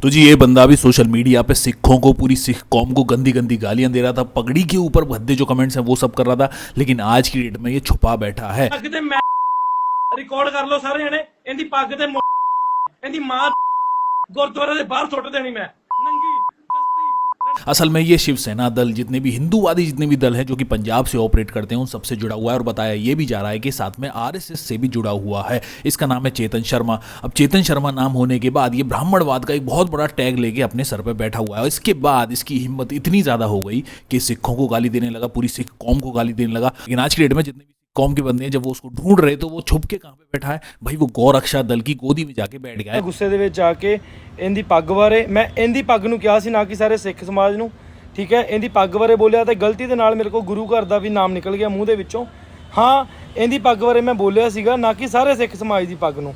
तो जी ये बंदा भी सोशल मीडिया पे सिखों को, पूरी सिख कौम को गंदी गंदी गालियां दे रहा था, पगड़ी के ऊपर भद्दे जो कमेंट्स हैं वो सब कर रहा था, लेकिन आज की डेट में ये छुपा बैठा है। रिकॉर्ड कर लो सारे जने, इनकी पग ते इनकी मां गुरुद्वारे दे बाहर सुट देनी मैं नंगी। असल में ये शिवसेना दल जितने भी हिंदूवादी जितने भी दल हैं जो कि पंजाब से ऑपरेट करते हैं उन सबसे जुड़ा हुआ है, और बताया ये भी जा रहा है कि साथ में आरएसएस से भी जुड़ा हुआ है। इसका नाम है चेतन शर्मा। अब चेतन शर्मा नाम होने के बाद ये ब्राह्मणवाद का एक बहुत बड़ा टैग लेके अपने सर पे बैठा हुआ है, और इसके बाद इसकी हिम्मत इतनी ज्यादा हो गई कि सिखों को गाली देने लगा, पूरी सिख कौम को गाली देने लगा। लेकिन आज की डेट में जितने भी कौम के बंदे हैं जब वो उसको ढूंढ रहे तो वो छुप के कहाँ पे बैठा है भाई, वो गौ रक्षा दल की गोदी में जाके बैठ गया है। गुस्से ਦੇ ਵਿੱਚ ਆ ਕੇ ਇਹਦੀ ਪੱਗ ਬਾਰੇ ਮੈਂ ਇਹਦੀ ਪੱਗ ਨੂੰ ਕਿਹਾ ਸੀ, ਨਾ ਕਿ ਸਾਰੇ ਸਿੱਖ ਸਮਾਜ ਨੂੰ। ਠੀਕ ਹੈ, ਇਹਦੀ ਪੱਗ ਬਾਰੇ ਬੋਲਿਆ ਤੇ ਗਲਤੀ ਦੇ ਨਾਲ ਮੇਰੇ ਕੋਲ ਗੁਰੂ ਘਰ ਦਾ ਵੀ ਨਾਮ ਨਿਕਲ ਗਿਆ ਮੂੰਹ ਦੇ ਵਿੱਚੋਂ। ਹਾਂ, ਇਹਦੀ ਪੱਗ ਬਾਰੇ ਮੈਂ ਬੋਲਿਆ ਸੀਗਾ, ਨਾ ਕਿ ਸਾਰੇ ਸਿੱਖ ਸਮਾਜ ਦੀ ਪੱਗ ਨੂੰ।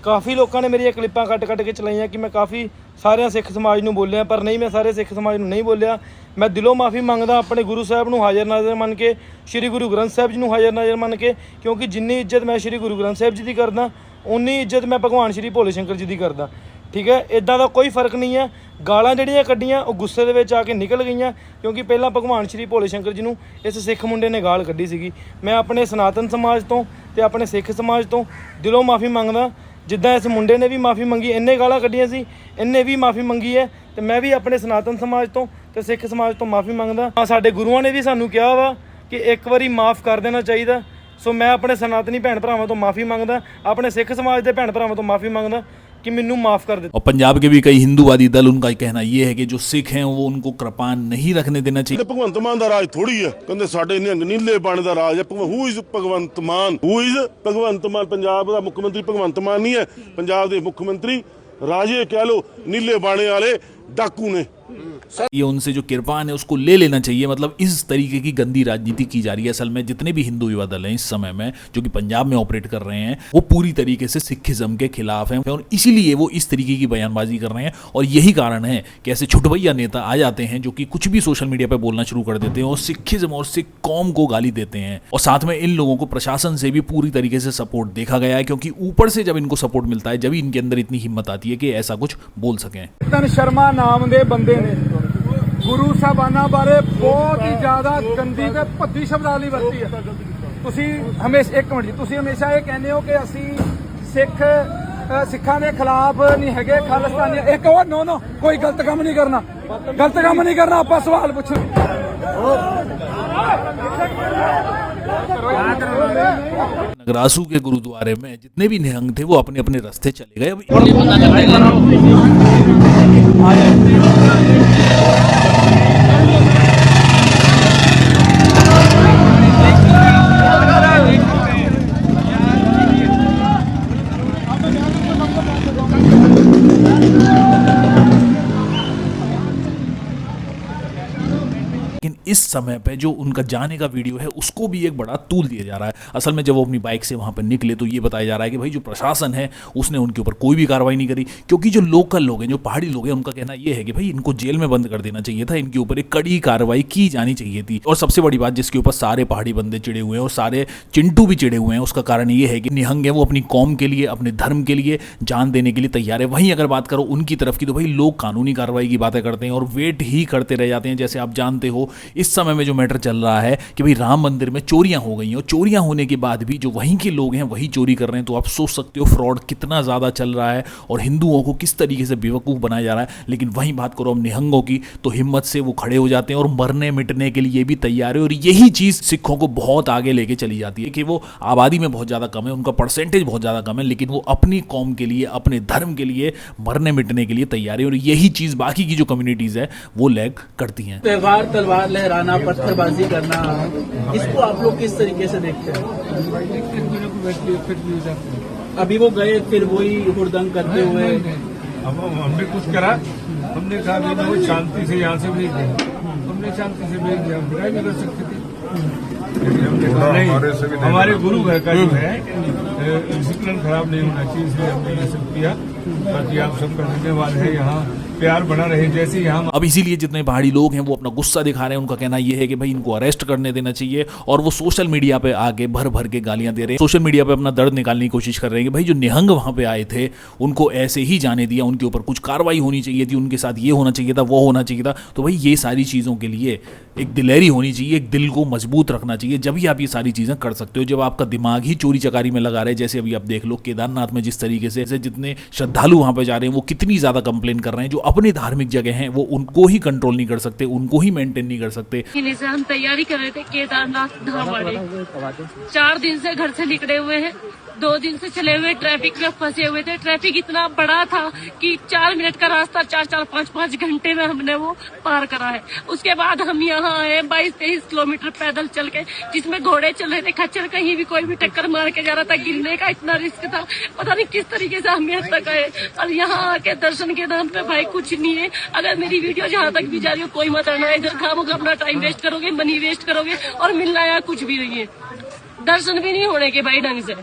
ਕਾਫੀ ਲੋਕਾਂ ਨੇ ਮੇਰੀਆਂ ਕਲਿੱਪਾਂ ਕੱਟ ਕੇ ਚਲਾਈਆਂ ਕਿ ਮੈਂ ਕਾਫੀ ਸਾਰਿਆਂ ਸਿੱਖ ਸਮਾਜ ਨੂੰ ਬੋਲਿਆ, ਪਰ ਨਹੀਂ, ਮੈਂ ਸਾਰੇ ਸਿੱਖ ਸਮਾਜ ਨੂੰ ਨਹੀਂ ਬੋਲਿਆ। ਮੈਂ ਦਿਲੋਂ ਮਾਫੀ ਮੰਗਦਾ ਆਪਣੇ ਗੁਰੂ ਸਾਹਿਬ ਨੂੰ ਹਾਜ਼ਰ ਨਾਜ਼ਰ ਮੰਨ ਕੇ, ਸ਼੍ਰੀ ਗੁਰੂ ਗ੍ਰੰਥ ਸਾਹਿਬ ਜੀ ਨੂੰ ਹਾਜ਼ਰ ਨਾਜ਼ਰ ਮੰਨ ਕੇ, ਕਿਉਂਕਿ ਜਿੰਨੀ ਇੱਜ਼ਤ ਮੈਂ ਸ਼੍ਰੀ ਗੁਰੂ ਗ੍ਰੰਥ ਸਾਹਿਬ ਜੀ ਦੀ ਕਰਦਾ ਉਨੀ ਇੱਜ਼ਤ ਮੈਂ ਭਗਵਾਨ ਸ਼੍ਰੀ ਭੋਲੇ ਸ਼ੰਕਰ ਜੀ ਦੀ ਕਰਦਾ। ਠੀਕ ਹੈ, ਇੱਦਾਂ ਦਾ ਕੋਈ ਫਰਕ ਨਹੀਂ ਹੈ। ਗਾਲਾਂ ਜਿਹੜੀਆਂ ਕੱਢੀਆਂ ਉਹ ਗੁੱਸੇ ਦੇ ਵਿੱਚ ਆ ਕੇ ਨਿਕਲ ਗਈਆਂ, ਕਿਉਂਕਿ ਪਹਿਲਾਂ ਭਗਵਾਨ ਸ਼੍ਰੀ ਭੋਲੇ ਸ਼ੰਕਰ ਜੀ ਨੂੰ ਇਸ ਸਿੱਖ ਮੁੰਡੇ ਨੇ ਗਾਲ ਕੱਢੀ ਸੀਗੀ। ਮੈਂ ਆਪਣੇ ਸਨਾਤਨ ਸਮਾਜ ਤੋਂ ਤੇ ਆਪਣੇ ਸਿੱਖ ਸਮਾਜ ਤੋਂ ਦਿਲੋਂ ਮਾਫੀ ਮੰਗਦਾ। ਜਿੱਦਾਂ ਇਸ ਮੁੰਡੇ ਨੇ ਵੀ ਮਾਫੀ ਮੰਗੀ, ਇੰਨੇ ਗਾਲਾਂ ਕੱਢੀਆਂ ਸੀ, ਇੰਨੇ ਵੀ ਮਾਫੀ ਮੰਗੀ ਹੈ, ਤੇ ਮੈਂ ਵੀ ਆਪਣੇ ਸਨਾਤਨ ਸਮਾਜ ਤੋਂ ਤੇ ਸਿੱਖ ਸਮਾਜ ਤੋਂ ਮਾਫੀ ਮੰਗਦਾ। ਸਾਡੇ ਗੁਰੂਆਂ ਨੇ ਵੀ ਸਾਨੂੰ ਕਿਹਾ ਵਾ ਕਿ ਇੱਕ ਵਾਰੀ ਮਾਫ ਕਰ ਦੇਣਾ ਚਾਹੀਦਾ। ਸੋ मैं अपने सनातनी भैन भरावां तो माफ़ी मंगदा, अपने सिख समाज के भैन भरावां तो माफ़ी मंगदा कि मैनू माफ़ कर दे। और पंजाब के भी कई हिंदूवादी दल, उनका कहना यह है कि जो सिख हैं वो उनको कृपान नहीं रखने देना चाहिए। भगवंत मान दा राज थोड़ी है, कहंदे साडे नीले बाणे दा राज है। हू इज भगवंत मान? हू इज भगवंत मान? पंजाब दा मुख्यमंत्री भगवंत मान नहीं है, पंजाब दे मुख्यमंत्री राजे कह लो नीले बाणे वाले डाकू ने। ये उनसे जो किरपान है उसको ले लेना चाहिए। मतलब इस तरीके की गंदी राजनीति की जा रही है। असल में जितने भी हिंदू युवा दल हैं इस समय में जो कि पंजाब में ऑपरेट कर रहे हैं वो पूरी तरीके से सिखिज्म के खिलाफ हैं, और इसीलिए वो इस तरीके की बयानबाजी कर रहे हैं। और यही कारण है कि ऐसे छुटभैया नेता आ जाते हैं जो कि कुछ भी सोशल मीडिया पर बोलना शुरू कर देते हैं और सिखिज्म और सिख कौम को गाली देते हैं। और साथ में इन लोगों को प्रशासन से भी पूरी तरीके से सपोर्ट देखा गया है, क्योंकि ऊपर से जब इनको सपोर्ट मिलता है जब इनके अंदर इतनी हिम्मत आती है कि ऐसा कुछ बोल सकें। चेतन शर्मा नाम के बंदे ने गुरु साहबाना बारे बहुत ही ज्यादा गंदी ते भद्दी शब्दावली वरती है। तुसी हमेशा एक मिनट जी, तुसी हमेशा ये कहने हो कि असी सिख सिखा के खिलाफ नहीं है, खालिस्तानी। एक और नो नो कोई गलत काम नहीं करना, गलत काम नहीं करना। आप सवाल पूछो। नगरासू के गुरुद्वारे में जितने भी निहंग थे वो अपने अपने रास्ते चले गए। लेकिन इस समय पे जो उनका जाने का वीडियो है उसको भी एक बड़ा तूल दिया जा रहा है। असल में जब वो अपनी बाइक से वहाँ पर निकले तो ये बताया जा रहा है कि भाई जो प्रशासन है उसने उनके ऊपर कोई भी कार्रवाई नहीं करी, क्योंकि जो लोकल लोग हैं, जो पहाड़ी लोग हैं, उनका कहना ये है कि भाई इनको जेल में बंद कर देना चाहिए था, इनके ऊपर एक कड़ी कार्रवाई की जानी चाहिए थी। और सबसे बड़ी बात जिसके ऊपर सारे पहाड़ी बंदे चिड़े हुए हैं और सारे चिंटू भी चिड़े हुए हैं, उसका कारण ये है कि निहंग है वो अपनी कौम के लिए, अपने धर्म के लिए जान देने के लिए तैयार है। वहीं अगर बात करो उनकी तरफ की तो भाई लोग कानूनी कार्रवाई की बातें करते हैं और वेट ही करते रह जाते हैं। जैसे आप जानते हो इस समय में जो मैटर चल रहा है कि भाई राम मंदिर में चोरियां हो गई हैं, और चोरियां होने के बाद भी जो वहीं के लोग हैं वही चोरी कर रहे हैं। तो आप सोच सकते हो फ्रॉड कितना ज़्यादा चल रहा है और हिंदुओं को किस तरीके से बेवकूफ़ बनाया जा रहा है। लेकिन वहीं बात करो हम निहंगों की तो हिम्मत से वो खड़े हो जाते हैं और मरने मिटने के लिए भी तैयार है। और यही चीज़ सिखों को बहुत आगे लेके चली जाती है कि वो आबादी में बहुत ज़्यादा कम है, उनका परसेंटेज बहुत ज़्यादा कम है, लेकिन वो अपनी कौम के लिए, अपने धर्म के लिए मरने मिटने के लिए तैयार है। और यही चीज़ बाकी की जो कम्युनिटीज़ है वो लैग करती हैं। त्यौहार तलवार लहराना, पत्थरबाजी करना, इसको आप लोग किस तरीके से देखते हैं? अभी वो गए फिर वही हुड़दंग करते हुए। अब हमने कुछ करा, हमने कहा कि वो शांति से यहाँ से भेज दें, हमने शांति से भेज दिया, बुराई नहीं कर सकते थे। हमने कहा नहीं, हमारे गुरु घर का जो है डिसिप्लिन खराब नहीं होना चाहिए, इसलिए हमने ये सब किया। बाकी आप सबका धन्यवाद है। यहाँ प्यार बना रहे जैसे यहाँ। अब इसीलिए जितने पहाड़ी लोग हैं वो अपना गुस्सा दिखा रहे हैं। उनका कहना यह है कि भाई इनको अरेस्ट करने देना चाहिए, और वो सोशल मीडिया पे आगे भर भर के गालियां दे रहे हैं, सोशल मीडिया पे अपना दर्द निकालने की कोशिश कर रहे हैं कि भाई जो निहंग वहां पे आए थे उनको ऐसे ही जाने दिया, उनके ऊपर कुछ कार्रवाई होनी चाहिए थी, उनके साथ ये होना चाहिए था, वो होना चाहिए था। तो भाई ये सारी चीज़ों के लिए एक दिलेरी होनी चाहिए, एक दिल को मजबूत रखना चाहिए, जब ही आप ये सारी चीज़ें कर सकते हो। जब आपका दिमाग ही चोरी चकारी में लगा रहे, जैसे अभी आप देख लो केदारनाथ में जिस तरीके से जितने श्रद्धालु वहां पे जा रहे हैं वो कितनी ज़्यादा कंप्लेन कर रहे हैं, जो अपनी धार्मिक जगह हैं वो उनको ही कंट्रोल नहीं कर सकते, उनको ही मेंटेन नहीं कर सकते। से हम तैयारी कर रहे थे केदारनाथ धाम वाले, 4 दिन से घर से निकले हुए हैं, 2 दिन से चले हुए ट्रैफिक में फंसे हुए थे। ट्रैफिक इतना बड़ा था कि 4 मिनट का रास्ता 4-4, 5-5 घंटे में हमने वो पार करा है। उसके बाद हम यहाँ आए 22-23 किलोमीटर पैदल चल के, जिसमें घोड़े चल रहे थे, खच्चर, कहीं भी कोई भी टक्कर मार के जा रहा था, गिरने का इतना रिस्क था, पता नहीं किस तरीके से हम यहाँ तक आए। और यहाँ आके दर्शन के नाम पे भाई कुछ नहीं है। अगर मेरी वीडियो जहाँ तक भी जा रही हो कोई मत आना, इधर खामोगा अपना टाइम वेस्ट करोगे, मनी वेस्ट करोगे, और मिलना यहाँ कुछ भी नहीं है। दर्शन भी नहीं होने के भाई ढंग से,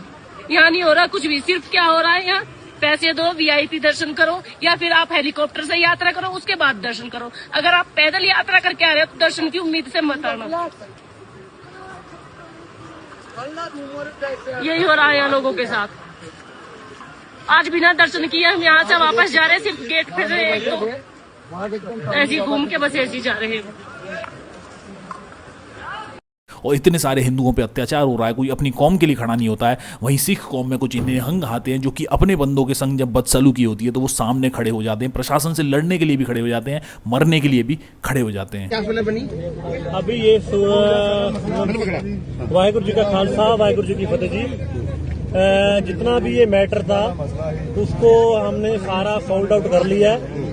यहाँ नहीं हो रहा कुछ भी। सिर्फ क्या हो रहा है, यहाँ पैसे दो, वीआईपी दर्शन करो, या फिर आप हेलीकॉप्टर से यात्रा करो, उसके बाद दर्शन करो। अगर आप पैदल यात्रा करके आ रहे हो तो दर्शन की उम्मीद से मत आना। यही हो रहा है यहाँ लोगों के साथ। आज बिना दर्शन किए हम यहाँ से वापस जा रहे हैं, सिर्फ गेट पे रहे हैं, तो ऐसे ही घूम के बस ऐसे ही जा रहे हैं। और इतने सारे हिंदुओं पे अत्याचार हो रहा है, कोई अपनी कौम के लिए खड़ा नहीं होता है। वहीं सिख कौम में कुछ निहंग आते हैं जो कि अपने बंदों के संग जब बदसलूकी होती है तो वो सामने खड़े हो जाते हैं, प्रशासन से लड़ने के लिए भी खड़े हो जाते हैं, मरने के लिए भी खड़े हो जाते हैं। अभी ये वाहिगुरु जी का खालसा वाहिगुरु जी की फतेह जी। जितना भी ये मैटर था उसको हमने सारा सॉल्ट आउट कर लिया है,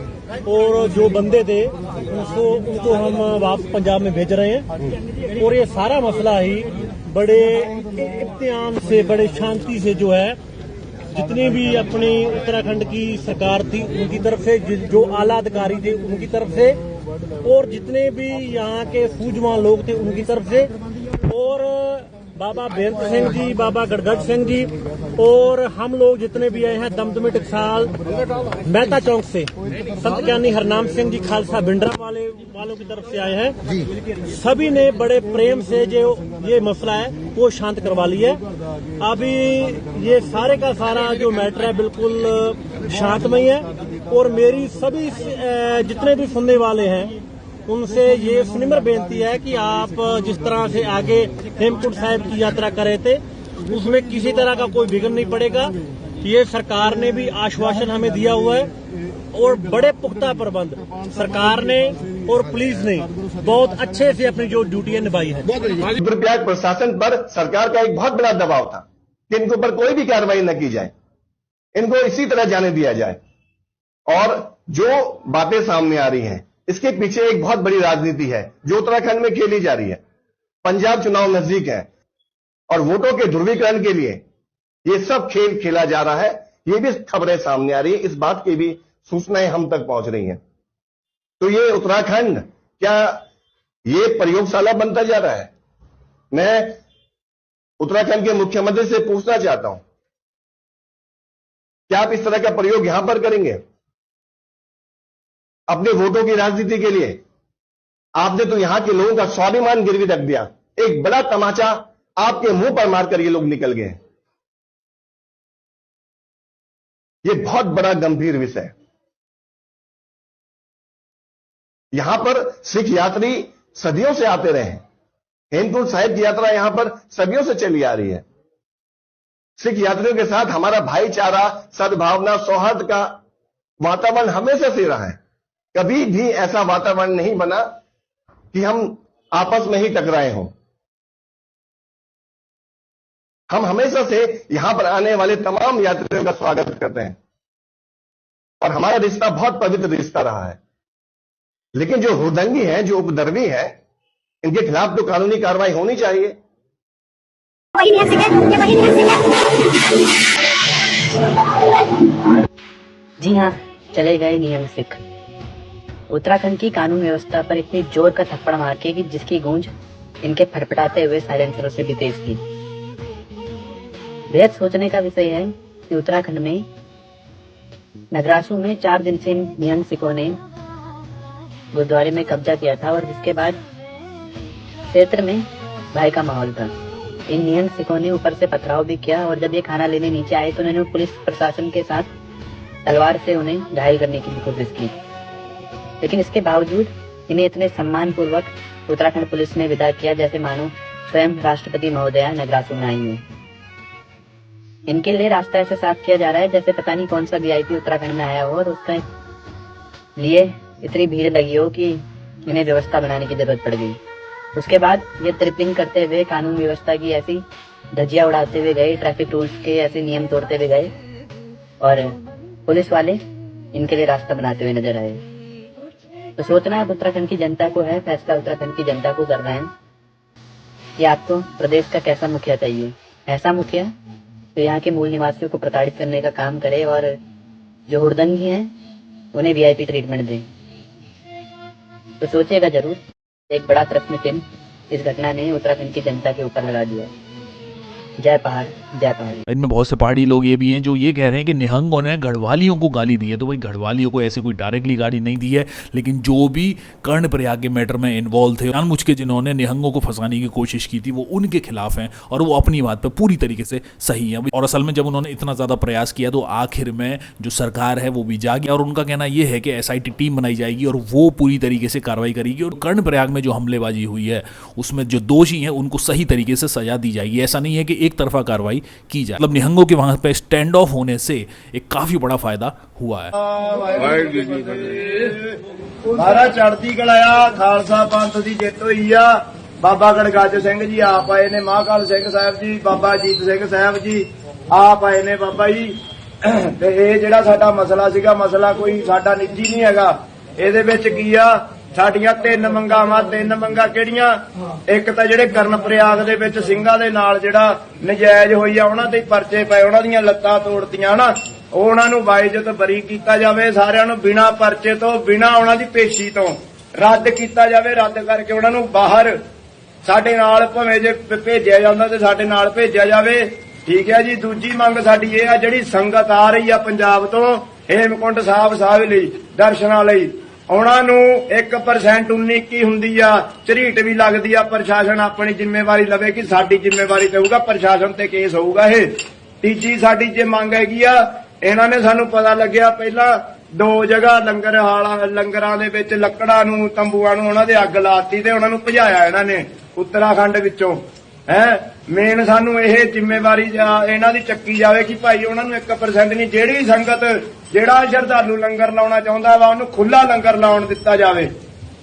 और जो बंदे थे उनको हम वापस पंजाब में भेज रहे हैं। और ये सारा मसला ही बड़े इत्मीनान से, बड़े शांति से जो है, जितनी भी अपनी उत्तराखंड की सरकार थी उनकी तरफ से, जो आला अधिकारी थे उनकी तरफ से, और जितने भी यहाँ के सूझवान लोग थे उनकी तरफ से, और बाबा बेअंत सिंह जी, बाबा गड़गड़ सिंह जी, और हम लोग जितने भी आए हैं दमदमी टकसाल मेहता चौक से, संत ज्ञानी हरनाम सिंह जी खालसा भिंडरा वालों की तरफ से आए हैं। सभी ने बड़े प्रेम से जो ये मसला है वो शांत करवा लिया है। अभी ये सारे का सारा जो मैटर है बिल्कुल शांतमय है, और मेरी सभी जितने भी सुनने वाले हैं उनसे ये सुनिम्र बेनती है कि आप जिस तरह से आगे हेमकुंड साहिब की यात्रा कर रहे थे उसमें किसी तरह का कोई विघ्न नहीं पड़ेगा। ये सरकार ने भी आश्वासन हमें दिया हुआ है, और बड़े पुख्ता प्रबंध सरकार ने और पुलिस ने बहुत अच्छे से अपनी जो ड्यूटियां निभाई है। रुद्रप्रयाग प्रशासन पर सरकार का एक बहुत बड़ा दबाव था कि इनके ऊपर कोई भी कार्रवाई न की जाए, इनको इसी तरह जाने दिया जाए। और जो बातें सामने आ रही हैं इसके पीछे एक बहुत बड़ी राजनीति है जो उत्तराखंड में खेली जा रही है। पंजाब चुनाव नजदीक है और वोटों के ध्रुवीकरण के लिए ये सब खेल खेला जा रहा है। ये भी खबरें सामने आ रही है, इस बात की भी सूचनाएं हम तक पहुंच रही हैं। तो ये उत्तराखंड क्या ये प्रयोगशाला बनता जा रहा है? मैं उत्तराखंड के मुख्यमंत्री से पूछना चाहता हूं, क्या आप इस तरह का प्रयोग यहां पर करेंगे अपने वोटों की राजनीति के लिए? आपने तो यहां के लोगों का स्वाभिमान गिरवी रख दिया। एक बड़ा तमाचा आपके मुंह पर मारकर ये लोग निकल गए। ये बहुत बड़ा गंभीर विषय है। यहां पर सिख यात्री सदियों से आते रहे हैं। हेमकुंड साहिब की यात्रा यहां पर सदियों से चली आ रही है। सिख यात्रियों के साथ हमारा भाईचारा, सद्भावना, सौहार्द का वातावरण हमेशा से रहा है। कभी भी ऐसा वातावरण नहीं बना कि हम आपस में ही टकराए हों। हम हमेशा से यहां पर आने वाले तमाम यात्रियों का स्वागत करते हैं और हमारा रिश्ता बहुत पवित्र रिश्ता रहा है। लेकिन जो हुदंगी हैं, जो उपद्रवी हैं, इनके खिलाफ तो कानूनी कार्रवाई होनी चाहिए। जी हाँ, चले गए नियम सिख। उत्तराखंड की कानून व्यवस्था पर इतनी जोर का थप्पड़ मार के कि जिसकी गूंज इनके फटफटाते हुए साइलेंसरों से भी तेज थी। बेहद सोचने का विषय है कि उत्तराखंड में नगरासू में 4 दिन से इन निहंग सिखों ने गुरुद्वारे में कब्जा किया था और जिसके बाद क्षेत्र में भय का माहौल था। इन निहंग सिखों ने ऊपर से पथराव भी किया और जब ये खाना लेने नीचे आए तो उन्होंने पुलिस प्रशासन के साथ तलवार से उन्हें घायल करने की कोशिश की, लेकिन इसके बावजूद इन्हें इतने सम्मान पूर्वक उत्तराखंड पुलिस ने विदा किया जैसे मानो स्वयं राष्ट्रपति महोदया नगरासू में आई है। इनके लिए रास्ता ऐसे साफ किया जा रहा है जैसे पता नहीं कौन सा वीआईपी उत्तराखंड में आया हो और उसके लिए इतनी भीड़ लगी हो कि इन्हें व्यवस्था बनाने की जरूरत पड़ गई। उसके बाद ये ट्रिपिंग करते हुए कानून व्यवस्था की ऐसी धज्जियां उड़ाते हुए गए, ट्रैफिक रूल्स के ऐसे नियम तोड़ते हुए गए और पुलिस वाले इनके लिए रास्ता बनाते हुए नजर आए। तो सोचना अब उत्तराखंड की जनता को है, फैसला उत्तराखंड की जनता को करना है कि आपको प्रदेश का कैसा मुखिया चाहिए। ऐसा मुखिया तो यहाँ के मूल निवासियों को प्रताड़ित करने का काम करे और जो हुड़दंगी हैं उन्हें वीआईपी ट्रीटमेंट दें। तो सोचेगा जरूर। एक बड़ा प्रश्न चिन्ह इस घटना ने उत्तराखंड की जनता के ऊपर लगा दिया। जय पहाड़, जय पहाड़ी। इनमें बहुत से पहाड़ी लोग ये भी हैं जो ये कह रहे हैं कि निहंगों ने गढ़वालियों को गाली दी है। तो भाई गढ़वालियों को ऐसे कोई डायरेक्टली गाली नहीं दी है, लेकिन जो भी कर्णप्रयाग के मैटर में इन्वॉल्व थे, जानबूझ के जिन्होंने निहंगों को फंसाने की कोशिश की थी, वो उनके खिलाफ हैं और वो अपनी बात पर पूरी तरीके से सही है। और असल में जब उन्होंने इतना ज़्यादा प्रयास किया तो आखिर में जो सरकार है वो भी जागी और उनका कहना यह है कि SIT टीम बनाई जाएगी और वो पूरी तरीके से कार्रवाई करेगी और कर्णप्रयाग में जो हमलेबाजी हुई है उसमें जो दोषी हैं उनको सही तरीके से सजा दी जाएगी। ऐसा नहीं है कि एक तरफा कार्रवाई की जाए। मतलब निहंगों के वहां पे स्टैंड ऑफ होने से एक काफी बड़ा फायदा हुआ है। महाराज चढ़ती कलाया खालसा पंथ की जित हुई आ। बाबा गणगੱਜ ਸਿੰਘ जी आप आए ने, महाकाल ਸਿੰਘ ਸਾਹਿਬ जी, बाबा अजीत ਸਿੰਘ ਸਾਹਿਬ जी आप आए ने बाबा जी। ਤੇ ਇਹ ਜਿਹੜਾ ਸਾਡਾ ਮਸਲਾ ਸੀਗਾ, ਮਸਲਾ ਕੋਈ ਸਾਡਾ ਨਿੱਜੀ ਨਹੀਂ ਹੈਗਾ। ਇਹਦੇ ਵਿੱਚ ਕੀ ਆ, ਸਾਡੀਆਂ 3 ਮੰਗਾਂ ਵਾ। 3 ਮੰਗਾਂ ਕਿਹੜੀਆਂ? ਇੱਕ ਤਾਂ ਜਿਹੜੇ ਕਰਨਪ੍ਰਯਾਗ ਦੇ ਵਿੱਚ ਸਿੰਘਾਂ ਦੇ ਨਾਲ ਜਿਹੜਾ ਨਜਾਇਜ਼ ਹੋਈ ਆ ਉਹਨਾਂ ਤੇ ਪਰਚੇ ਪਏ, ਉਹਨਾਂ ਦੀਆਂ ਲੱਤਾਂ ਤੋੜਤੀਆਂ ਨਾ, ਉਹਨਾਂ ਨੂੰ ਬਾਇਜ਼ਤ ਬਰੀ ਕੀਤਾ ਜਾਵੇ। ਸਾਰਿਆਂ ਨੂੰ ਬਿਨਾਂ ਪਰਚੇ ਤੋਂ, ਬਿਨਾਂ ਉਹਨਾਂ ਦੀ ਪੇਸ਼ੀ ਤੋਂ ਰੱਦ ਕੀਤਾ ਜਾਵੇ। ਰੱਦ ਕਰਕੇ ਉਹਨਾਂ ਨੂੰ ਬਾਹਰ ਸਾਡੇ ਨਾਲ ਭਾਵੇਂ ਜੇ ਭੇਜਿਆ ਜਾਂਦਾ ਤੇ ਸਾਡੇ ਨਾਲ ਭੇਜਿਆ ਜਾਵੇ। ਠੀਕ ਹੈ ਜੀ। ਦੂਜੀ ਮੰਗ ਸਾਡੀ ਇਹ ਆ, ਜਿਹੜੀ ਸੰਗਤ ਆ ਰਹੀ ਆ ਪੰਜਾਬ ਤੋਂ ਹੇਮਕੁੰਟ ਸਾਹਿਬ ਲਈ ਦਰਸ਼ਨਾਂ ਲਈ, ਉਹਨਾਂ ਨੂੰ 1% 19 ਹੁੰਦੀ ਆ, ਝਰੀਟ ਵੀ ਲੱਗਦੀ ਆ। ਪ੍ਰਸ਼ਾਸਨ ਆਪਣੀ ਜ਼ਿੰਮੇਵਾਰੀ ਲਵੇ ਕਿ ਸਾਡੀ ਜ਼ਿੰਮੇਵਾਰੀ ਤੇ ਹੋਊਗਾ, ਪ੍ਰਸ਼ਾਸਨ ਤੇ ਕੇਸ ਹੋਊਗਾ ਇਹ। ਤੀਜੀ ਸਾਡੀ ਜੇ ਮੰਗ ਹੈਗੀ ਆ, ਇਹਨਾਂ ਨੇ ਸਾਨੂੰ ਪਤਾ ਲੱਗਿਆ ਪਹਿਲਾਂ 2 ਜਗ੍ਹਾ ਲੰਗਰਾਂ ਦੇ ਵਿੱਚ ਲੱਕੜਾਂ ਨੂੰ, ਤੰਬੂਆਂ ਨੂੰ ਉਹਨਾਂ ਦੇ ਅੱਗ ਲਾਤੀ ਤੇ ਉਹਨਾਂ ਨੂੰ ਭਜਾਇਆ ਇਹਨਾਂ ਨੇ ਉੱਤਰਾਖੰਡ ਵਿੱਚੋਂ ਹੈ। ਮੇਨ ਸਾਨੂੰ ਇਹ ਜ਼ਿੰਮੇਵਾਰੀ ਇਹਨਾਂ ਦੀ ਚੱਕੀ ਜਾਵੇ ਕਿ ਭਾਈ ਉਹਨਾਂ ਨੂੰ 1% ਨਹੀਂ, ਜਿਹੜੀ ਸੰਗਤ, ਜਿਹੜਾ ਸ਼ਰਧਾਲੂ ਲੰਗਰ ਲਾਉਣਾ ਚਾਹੁੰਦਾ ਵਾ ਉਹਨੂੰ ਖੁੱਲਾ ਲੰਗਰ ਲਾਉਣ ਦਿੱਤਾ ਜਾਵੇ।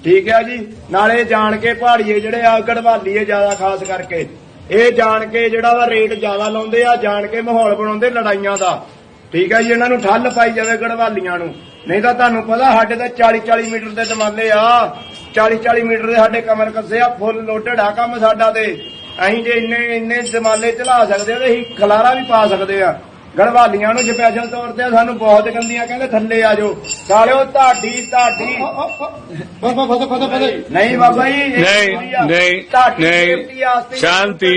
ਠੀਕ ਹੈ ਜੀ। ਨਾਲੇ ਜਾਣ ਕੇ ਪਹਾੜੀਏ ਜਿਹੜੇ ਆ ਗੜਵਾਲੀਏ ਜ਼ਿਆਦਾ ਖਾਸ ਕਰਕੇ ਇਹ ਜਾਣ ਕੇ ਜਿਹੜਾ ਵਾ ਰੇਟ ਜ਼ਿਆਦਾ ਲਾਉਂਦੇ ਆ, ਜਾਣ ਕੇ ਮਾਹੌਲ ਬਣਾਉਂਦੇ ਲੜਾਈਆਂ ਦਾ। ਠੀਕ ਹੈ ਜੀ। ਇਹਨਾਂ ਨੂੰ ਠੱਲ ਪਾਈ ਜਾਵੇ ਗੜਵਾਲੀਆਂ ਨੂੰ। ਨਹੀਂ ਤਾਂ ਤੁਹਾਨੂੰ ਪਤਾ ਸਾਡੇ ਤਾਂ 40-40 ਮੀਟਰ ਦੇ ਦਮਾਲੇ ਆ, 40-40 ਮੀਟਰ ਦੇ ਸਾਡੇ ਕਮਰ ਕੱਸੇ ਆ, ਫੁੱਲ ਲੋਡਡ ਆ ਕੰਮ ਸਾਡਾ। ਤੇ ਅਸੀਂ ਜੇ ਇੰਨੇ ਦਮਾਲੇ ਚਲਾ ਸਕਦੇ ਆ ਤੇ ਅਸੀਂ ਖਲਾਰਾ ਵੀ ਪਾ ਸਕਦੇ ਆ। ਗੜਵਾਲੀਆਂ ਨੂੰ ਸਪੈਸ਼ਲ ਤੌਰ ਤੇ ਸਾਨੂੰ ਬਹੁਤ ਗੰਦੀਆਂ ਕਹਿੰਦੇ ਥੱਲੇ ਆ ਜਾਓ ਸਾਲਿਓ। ਤੁਹਾਡੀ ਨਹੀਂ ਬਾਬਾ ਜੀ, ਨਹੀਂ शांति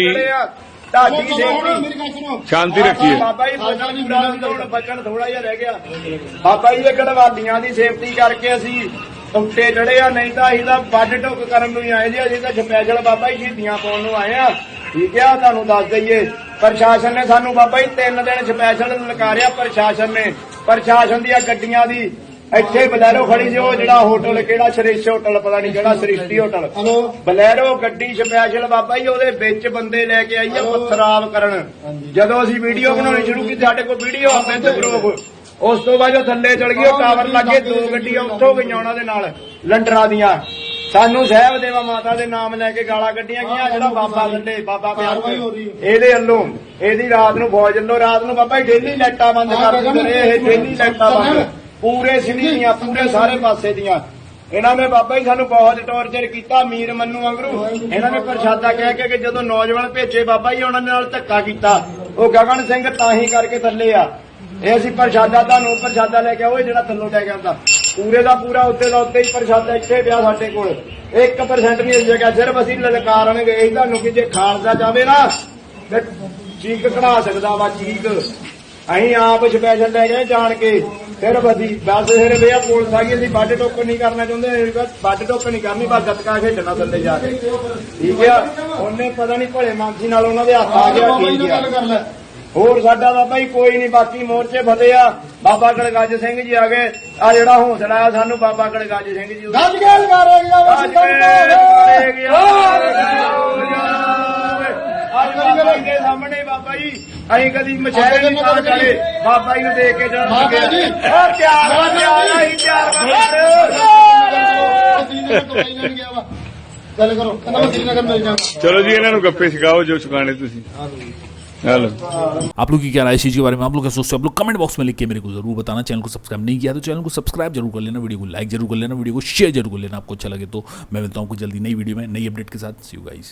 शांति रखिए ਬਾਬਾ ਜੀ। ਬਚਨ ਥੋੜਾ ਜਿਹਾ ਰਹਿ ਗਿਆ ਬਾਬਾ ਜੀ। ਇਹ ਗੜਵਾਲੀਆਂ ਦੀ ਸੇਫਟੀ ਕਰਕੇ ਅਸੀਂ ਉੱਤੇ ਚੜੇ ਆ, ਨਹੀਂ ਤਾਂ ਅਸੀਂ ਤਾਂ ਵੱਢ ਢੁੱਕ ਕਰਨ ਨੂੰ ਹੀ ਆਏ ਜੀ। ਅਸੀਂ ਤਾਂ ਸਪੈਸ਼ਲ ਬਾਬਾ ਜੀ ਸ਼ਹੀਦੀਆਂ ਪਾਉਣ ਨੂੰ ਆਏ ਆ। ਠੀਕ ਆ। ਤੁਹਾਨੂੰ ਦੱਸ ਦਈਏ ਪ੍ਰਸ਼ਾਸਨ ਨੇ ਸਾਨੂੰ ਬਾਬਾ ਜੀ 3 ਦਿਨ ਸਪੈਸ਼ਲ ਲਕਾਰਿਆ। ਪ੍ਰਸ਼ਾਸਨ ਦੀਆਂ ਗੱਡੀਆਂ ਦੀ ਇੱਥੇ ਬਲੈਰੋ ਖੜੀ ਸੀ, ਉਹ ਜਿਹੜਾ ਹੋਟਲ ਕਿਹੜਾ ਸ੍ਰਿਸ਼ਟ ਹੋਟਲ, ਪਤਾ ਨਹੀਂ ਕਿਹੜਾ ਸ੍ਰਿਸ਼ਟੀ ਹੋਟਲ, ਬਲੈਰੋ ਗੱਡੀ ਸਪੈਸ਼ਲ ਬਾਬਾ ਜੀ ਉਹਦੇ ਵਿੱਚ ਬੰਦੇ ਲੈ ਕੇ ਆਈ ਆ ਪਥਰਾਵ ਕਰਨ। ਜਦੋਂ ਅਸੀਂ ਵੀਡੀਓ ਬਣਾਉਣੀ ਸ਼ੁਰੂ ਕੀਤੀ, ਸਾਡੇ ਕੋਲ ਵੀਡੀਓ ਆ ਵਿਦ ਪ੍ਰੂਫ। ਉਸ ਤੋਂ ਬਾਅਦ ਉਹ ਥੱਲੇ ਚੜ ਗਈ, ਉਹ ਟਾਵਰ ਲੱਗੇ, 2 ਗੱਡੀਆਂ ਉੱਥੋਂ ਗਈਆਂ ਉਹਨਾਂ ਦੇ ਨਾਲ ਲੰਡਰਾਂ ਦੀਆਂ। ਸਾਨੂੰ ਸਾਹਿਬ ਦੇਵਾ ਮਾਤਾ ਦੇ ਨਾਮ ਲੈ ਕੇ ਗਾਲਾਂ ਕੱਢੀਆਂ ਗਈਆਂ। ਜਿਹੜਾ ਬਾਬਾ ਥੱਲੇ, ਬਾਬਾ ਪਿਆਰ ਇਹਦੇ ਵੱਲੋਂ, ਇਹਦੀ ਰਾਤ ਨੂੰ ਫੌਜ ਵੱਲੋਂ ਰਾਤ ਨੂੰ ਬਾਬਾ ਜੀ ਡੇਲੀ ਲਾਈਟਾਂ ਬੰਦ ਕਰ ਦਿੰਦੇ ਨੇ। ਇਹ ਡੇਲੀ ਲਾਈਟਾਂ ਬੰਦ ਪੂਰੇ ਸਿਟੀ ਦੀਆਂ, ਪੂਰੇ ਸਾਰੇ ਪਾਸੇ ਦੀਆਂ। ਇਹਨਾਂ ਨੇ ਬਾਬਾ ਜੀ ਸਾਨੂੰ ਬਹੁਤ ਟੌਰਚਰ ਕੀਤਾ, ਮੀਰ ਮੰਨੂ ਵਾਂਗਰੂ। ਇਹਨਾਂ ਨੇ ਪ੍ਰਸ਼ਾਦਾ ਕਹਿ ਕੇ ਜਦੋਂ ਨੌਜਵਾਨ ਭੇਜੇ ਬਾਬਾ ਜੀ ਉਹਨਾਂ ਨਾਲ ਧੱਕਾ ਕੀਤਾ। ਉਹ ਗਗਨ ਸਿੰਘ ਤਾਂ ਹੀ ਕਰਕੇ ਥੱਲੇ ਆ। ਇਹ ਅਸੀਂ ਪ੍ਰਸ਼ਾਦਾ ਤੁਹਾਨੂੰ ਪ੍ਰਸ਼ਾਦਾ ਲੈ ਕੇ ਆਓ, ਜਿਹੜਾ ਥੱਲੋਂ ਲੈ ਕੇ ਆਉਂਦਾ ਪੂਰੇ ਦਾ ਪੂਰਾ ਉੱਤੇ ਦਾ ਉੱਤੇ ਹੀ ਪ੍ਰਸ਼ਾਦਾ ਇੱਥੇ ਪਿਆ ਸਾਡੇ ਕੋਲ। 1% ਵੀ ਇਸ ਜਗ੍ਹਾ ਸਿਰਫ ਅਸੀਂ ਲਲਕਾਰਨ ਗਏ ਤੁਹਾਨੂੰ ਕਿ ਜੇ ਖਾਲਸਾ ਜਾਵੇ ਨਾ ਤੇ ਚੀਕ ਕਢਾ ਸਕਦਾ ਵਾ ਚੀਕ। ਅਸੀਂ ਆਪ ਸਪੈਸ਼ਲ ਲੈ ਗਏ ਜਾਣ ਕੇ ਫਿਰ ਬਦੀ ਬਸ ਫਿਰ ਵੇ ਪੁਲਿਸ ਆ ਗਈ ਅਸੀਂ ਵੱਡ ਟੋਕਰ ਨਹੀਂ ਕਰਨਾ ਚਾਹੁੰਦੇ ਵੱਡ ਟੋਕਰ ਨਹੀਂ ਕਰਨੀ ਬਸ ਗੱਤਕਾ ਖੇਡਣਾ ਥੱਲੇ ਜਾ ਕੇ ਠੀਕ ਆ ਉਹਨੇ ਪਤਾ ਨਹੀਂ ਭਲੇ ਮਾਨਸੀ ਨਾਲ ਉਹਨਾਂ ਦੇ ਹੱਥ ਆ ਗਿਆ ਠੀਕ ਆ ਹੋਰ ਸਾਡਾ ਬਾਬਾ ਜੀ ਕੋਈ ਨਹੀਂ ਬਾਕੀ ਮੋਰਚੇ ਫਤਿਹ ਆ ਬਾਬਾ ਗੜਗੱਜ ਸਿੰਘ ਜੀ ਆ ਗਏ ਆ ਜਿਹੜਾ ਹੌਸਲਾ ਆ ਸਾਨੂੰ ਬਾਬਾ ਗੜਗੱਜ ਸਿੰਘ ਜੀ ਗੱਜ ਕੇ ਲਗਾ ਅੱਜ ਦੇ ਸਾਹਮਣੇ ਬਾਬਾ ਜੀ ਅਸੀਂ ਕਦੀ ਮਸ਼ਹੂਰ ਨਹੀਂ ਕਰ ਕਰੇ ਬਾਬਾ ਜੀ ਨੂੰ ਦੇਖ ਕੇ ਜਾਣ ਲੱਗੇ ਆ ਪਿਆਰ ਅਸੀਂ ਗੱਲ ਕਰੋ ਕਹਿੰਦਾ ਮੈਂ ਸ੍ਰੀਨਗਰ ਮਿਲ ਜਾਵਾਂ चलो जी इन्होंने गप्पे सिखाओ जो चुकाने तुसी हेलो आप लोग की क्या राय है इस चीज़ के बारे में, आप लोग क्या सोचते हो, आप लोग कमेंट बॉक्स में लिख के मेरे को जरूर बताना। चैनल को सब्सक्राइब नहीं किया तो चैनल को सब्सक्राइब जरूर कर लेना, वीडियो को लाइक जरूर कर लेना, वीडियो को शेयर जरूर कर लेना। आपको अच्छा लगे तो मैं मिलता हूँ आपको जल्दी नई वीडियो में नई अपडेट के साथ। सी यू गाइस।